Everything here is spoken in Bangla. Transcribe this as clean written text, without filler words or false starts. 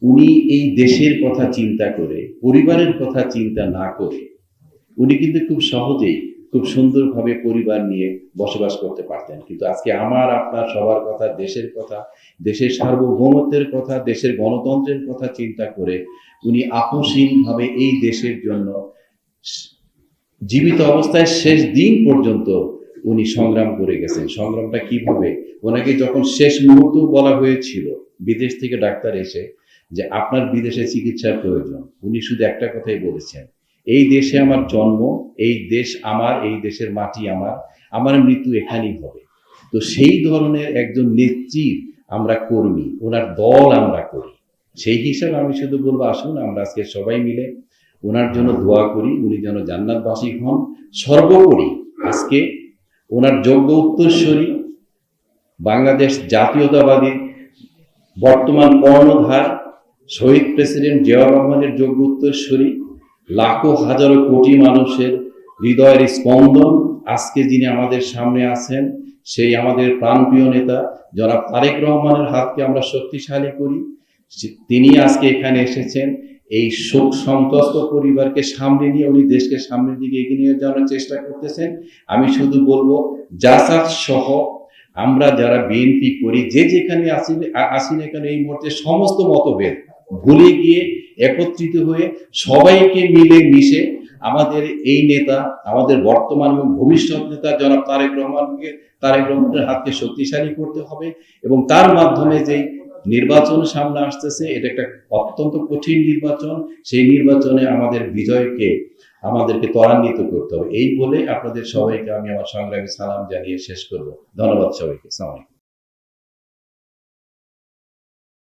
উনি এই দেশের কথা চিন্তা করে, পরিবারের কথা চিন্তা না করে উনি কিন্তু খুব সহজেই খুব সুন্দরভাবে পরিবার নিয়ে বসবাস করতে পারতেন। কিন্তু আজকে আমার আপনার সবার কথা, দেশের কথা, দেশের সার্বভৌমত্বের কথা, দেশের গণতন্ত্রের কথা চিন্তা করে উনি আপোষহীনভাবে এই দেশের জন্য জীবিত অবস্থায় শেষ দিন পর্যন্ত উনি সংগ্রাম করে গেছেন। সংগ্রামটা কিভাবে? ওনাকে যখন শেষ মুহূর্তেও বলা হয়েছিল বিদেশ থেকে ডাক্তার এসে যে আপনার বিদেশে চিকিৎসার প্রয়োজন, উনি শুধু একটা কথাই বলেছেন, এই দেশে আমার জন্ম, এই দেশ আমার, এই দেশের মাটি আমার, আমার মৃত্যু এখানেই হবে। তো সেই ধরনের একজন নেত্রীর আমরা কর্মী, ওনার দল আমরা করি। সেই হিসাবে আমি শুধু বলবো, আসুন আমরা আজকে সবাই মিলে ওনার জন্য দোয়া করি, উনি যেন জান্নাতবাসী হন। সর্বোপরি আজকে ওনার যোগ্য উত্তরসূরি, বাংলাদেশ জাতীয়তাবাদী বর্তমান কর্ণধার শহীদ প্রেসিডেন্ট জিয়াউর রহমানের যোগ্য উত্তরসূরি, লাখো হাজারো কোটি মানুষের হৃদয়ের স্পন্দন আজকে যিনি আমাদের সামনে আছেন, সেই আমাদের প্রাণপ্রিয় নেতা জনাব তারেক রহমানের হাতকে আমরা শক্তিশালী করি। তিনি আজকে এখানে এসেছেন এই শোক সন্তস্ত পরিবারকে সামনে নিয়ে উনি দেশকে সামনের দিকে এগিয়ে নিয়ে যাওয়ার চেষ্টা করতেছেন। আমি শুধু বলবো, জাসাদ সহ আমরা যারা বিএনপি করি, যে যেখানে আসি না কেন, এই মুহূর্তে সমস্ত মতভেদ ভুলে গিয়ে একত্রিত হয়ে সবাইকে মিলে মিশে আমাদের এই নেতা, আমাদের বর্তমান এবং ভবিষ্যৎ নেতা জনাব তারেক রহমানের হাতকে শক্তিশালী করতে হবে। এবং তার মাধ্যমে যেই নির্বাচন সামনে আসতেছে, এটা একটা অত্যন্ত কঠিন নির্বাচন, সেই নির্বাচনে আমাদের বিজয়কে আমাদেরকে ত্বরান্বিত করতে হবে। এই বলে আপনাদের সবাইকে আমি আমার সংগ্রামী সালাম জানিয়ে শেষ করব। ধন্যবাদ সবাইকে। আসসালামু আলাইকুম।